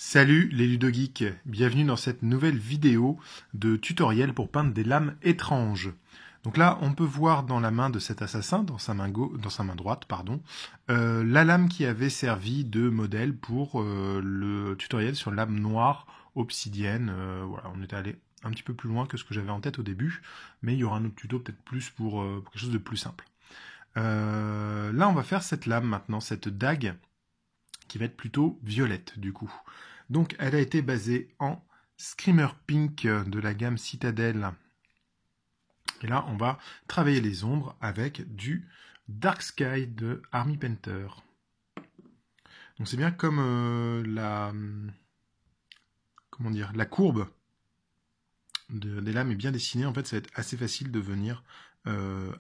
Salut les ludogeeks, bienvenue dans cette nouvelle vidéo de tutoriel pour peindre des lames étranges. Donc là, on peut voir dans la main de cet assassin, dans sa main droite, la lame qui avait servi de modèle pour le tutoriel sur lame noire obsidienne. Voilà, on est allé un petit peu plus loin que ce que j'avais en tête au début, mais il y aura un autre tuto peut-être plus pour quelque chose de plus simple. Là, on va faire cette lame maintenant, cette dague, qui va être plutôt violette du coup. Donc elle a été basée en Screamer Pink de la gamme Citadel. Et là on va travailler les ombres avec du Dark Sky de Army Painter. Donc c'est bien comme la courbe des lames est bien dessinée. En fait ça va être assez facile de venir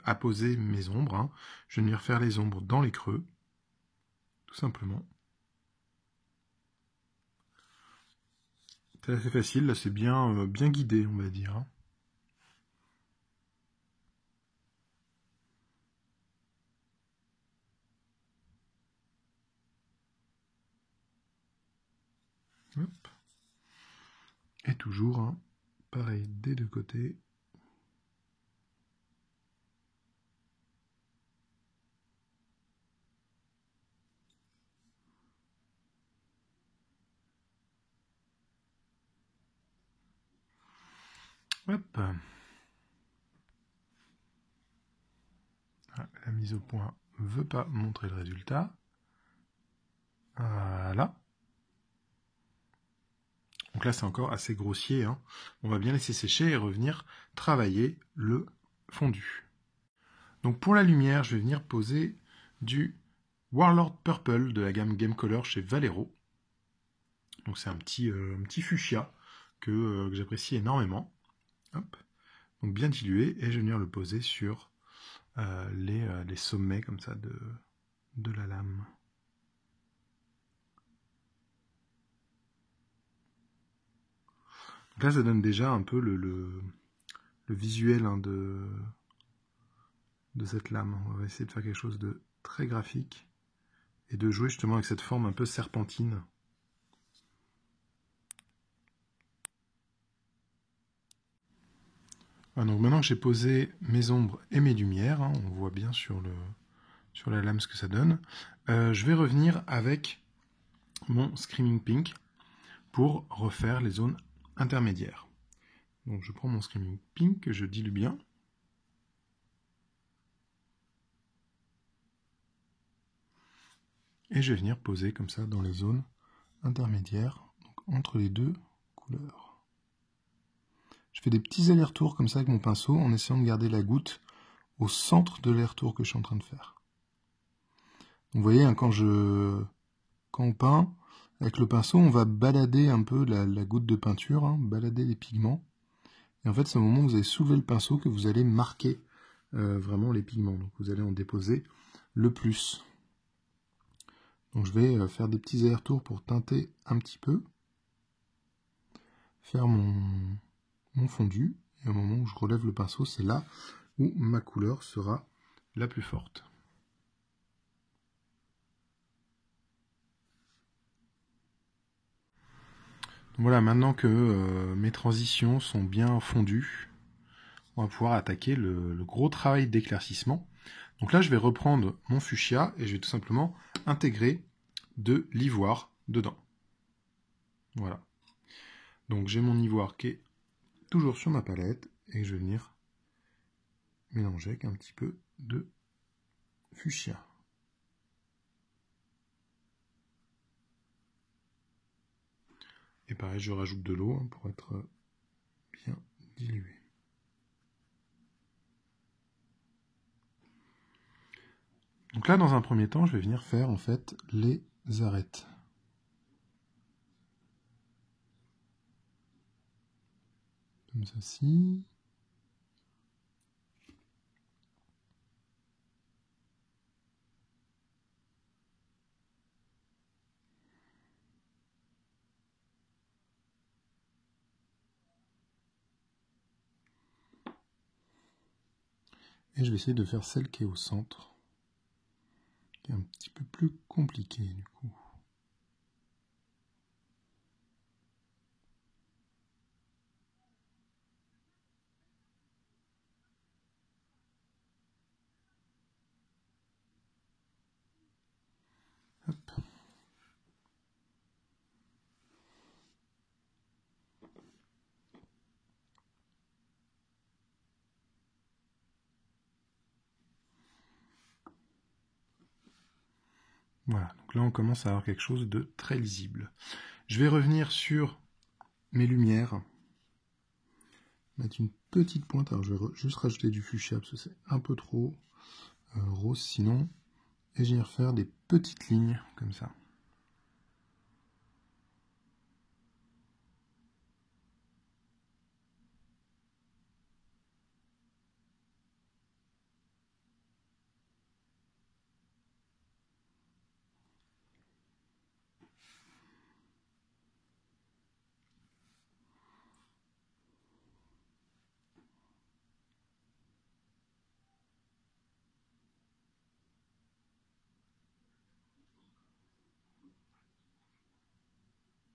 apposer mes ombres. Je vais venir faire les ombres dans les creux, tout simplement. C'est assez facile, là c'est bien guidé, on va dire. Hop. Et toujours, pareil, des deux côtés. Hop. La mise au point ne veut pas montrer le résultat. Voilà. Donc là, c'est encore assez grossier. On va bien laisser sécher et revenir travailler le fondu. Donc pour la lumière, je vais venir poser du Warlord Purple de la gamme Game Color chez Valero. Donc c'est un petit fuchsia que j'apprécie énormément. Hop. Donc bien dilué, et je vais venir le poser sur les sommets comme ça de la lame. Donc là, ça donne déjà un peu le visuel de cette lame. On va essayer de faire quelque chose de très graphique et de jouer justement avec cette forme un peu serpentine. Voilà, donc maintenant que j'ai posé mes ombres et mes lumières, on voit bien sur la lame ce que ça donne, je vais revenir avec mon Screaming Pink pour refaire les zones intermédiaires. Donc je prends mon Screaming Pink que je dilue bien. Et je vais venir poser comme ça dans les zones intermédiaires, donc entre les deux couleurs. Je fais des petits allers-retours comme ça avec mon pinceau en essayant de garder la goutte au centre de l'aller-retour que je suis en train de faire. Donc vous voyez, quand on peint, avec le pinceau, on va balader un peu la goutte de peinture, balader les pigments. Et en fait, c'est au moment où vous allez soulever le pinceau que vous allez marquer vraiment les pigments. Donc vous allez en déposer le plus. Donc je vais faire des petits allers-retours pour teinter un petit peu, faire mon fondu, et au moment où je relève le pinceau, c'est là où ma couleur sera la plus forte. Donc voilà, maintenant que mes transitions sont bien fondues, on va pouvoir attaquer le gros travail d'éclaircissement. Donc là, je vais reprendre mon fuchsia et je vais tout simplement intégrer de l'ivoire dedans. Voilà. Donc j'ai mon ivoire qui est toujours sur ma palette et je vais venir mélanger avec un petit peu de fuchsia. Et pareil, je rajoute de l'eau pour être bien dilué. Donc là, dans un premier temps, je vais venir faire en fait les arêtes. Comme ceci. Et je vais essayer de faire celle qui est au centre, qui est un petit peu plus compliquée du coup. Hop. Voilà, donc là on commence à avoir quelque chose de très lisible. Je vais revenir sur mes lumières, mettre une petite pointe, alors je vais juste rajouter du fuchsia parce que c'est un peu trop rose sinon, et je vais refaire des petites lignes comme ça.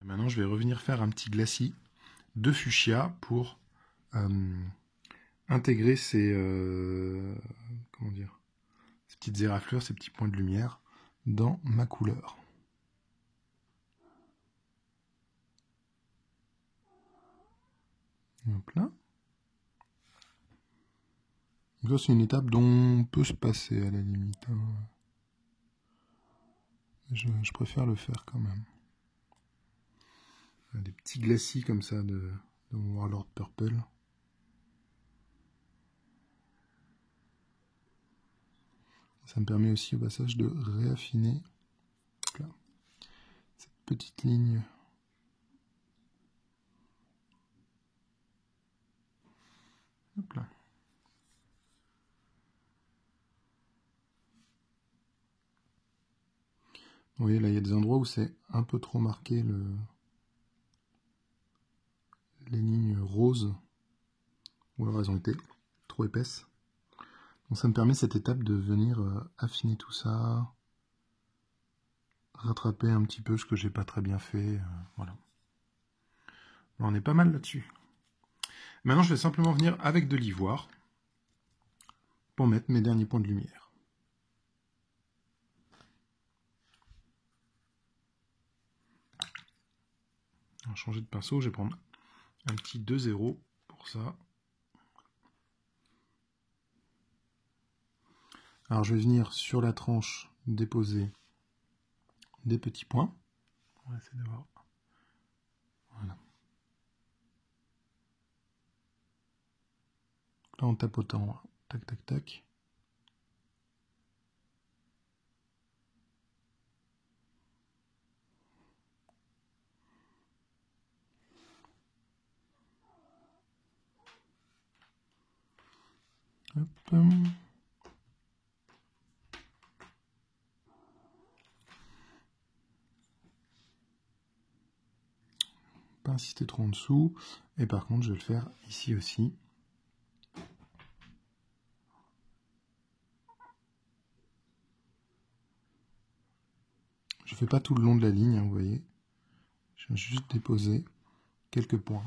Maintenant, je vais revenir faire un petit glacis de fuchsia pour intégrer ces, comment dire, ces petites éraflures, ces petits points de lumière dans ma couleur. Hop là. Donc ça, c'est une étape dont on peut se passer à la limite. Je préfère le faire quand même. Des petits glacis comme ça de Warlord Purple. Ça me permet aussi au passage de réaffiner là, cette petite ligne. Hop là. Vous voyez, là, il y a des endroits où c'est un peu trop marqué, les lignes roses, ou alors elles ont été trop épaisses. Donc ça me permet cette étape de venir affiner tout ça, rattraper un petit peu ce que j'ai pas très bien fait, voilà. On est pas mal là-dessus. Maintenant, je vais simplement venir avec de l'ivoire pour mettre mes derniers points de lumière. On va changer de pinceau, je vais prendre un petit 2-0 pour ça. Alors je vais venir sur la tranche déposer des petits points. On va essayer de voir. Voilà. Là en tapotant, tac tac tac. Hop. Pas insister trop en dessous. Et par contre, je vais le faire ici aussi. Je fais pas tout le long de la ligne, hein, vous voyez. Je vais juste déposer quelques points.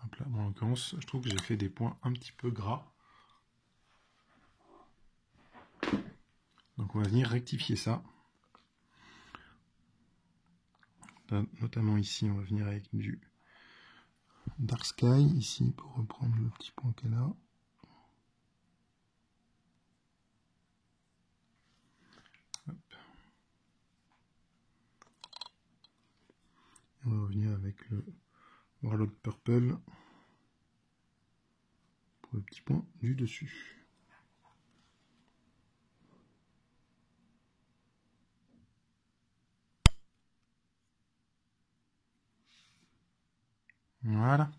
Hop là. Bon, en l'occurrence, je trouve que j'ai fait des points un petit peu gras. Donc on va venir rectifier ça. Notamment ici, on va venir avec du Dark Sky, ici, pour reprendre le petit point qu'elle a. Hop. On va revenir avec le Warlord Purple pour le petit point du dessus. Voilà.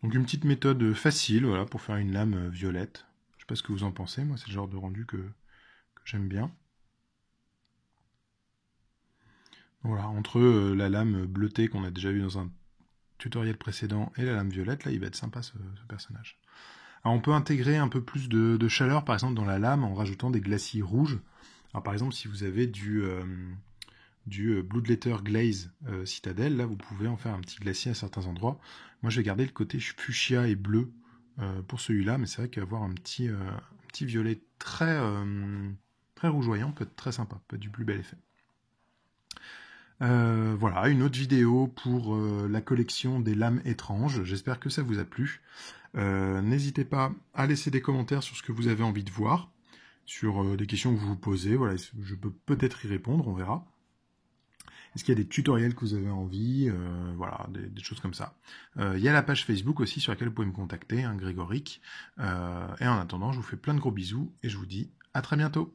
Donc une petite méthode facile, voilà, pour faire une lame violette. Je sais pas ce que vous en pensez, moi c'est le genre de rendu que j'aime bien. Voilà, entre la lame bleutée qu'on a déjà vu dans un tutoriel précédent et la lame violette, là il va être sympa ce personnage. Alors on peut intégrer un peu plus de chaleur par exemple dans la lame en rajoutant des glacis rouges. Alors par exemple si vous avez du Bloodletter Glaze Citadel. Là, vous pouvez en faire un petit glacier à certains endroits. Moi, je vais garder le côté fuchsia et bleu pour celui-là, mais c'est vrai qu'avoir un petit violet très rougeoyant peut être très sympa, peut être du plus bel effet. Voilà, une autre vidéo pour la collection des lames étranges. J'espère que ça vous a plu. N'hésitez pas à laisser des commentaires sur ce que vous avez envie de voir, sur des questions que vous vous posez. Voilà, je peux peut-être y répondre, on verra. Est-ce qu'il y a des tutoriels que vous avez envie, voilà, des choses comme ça. Il y a la page Facebook aussi sur laquelle vous pouvez me contacter, hein, Grégoric. Et en attendant, je vous fais plein de gros bisous et je vous dis à très bientôt.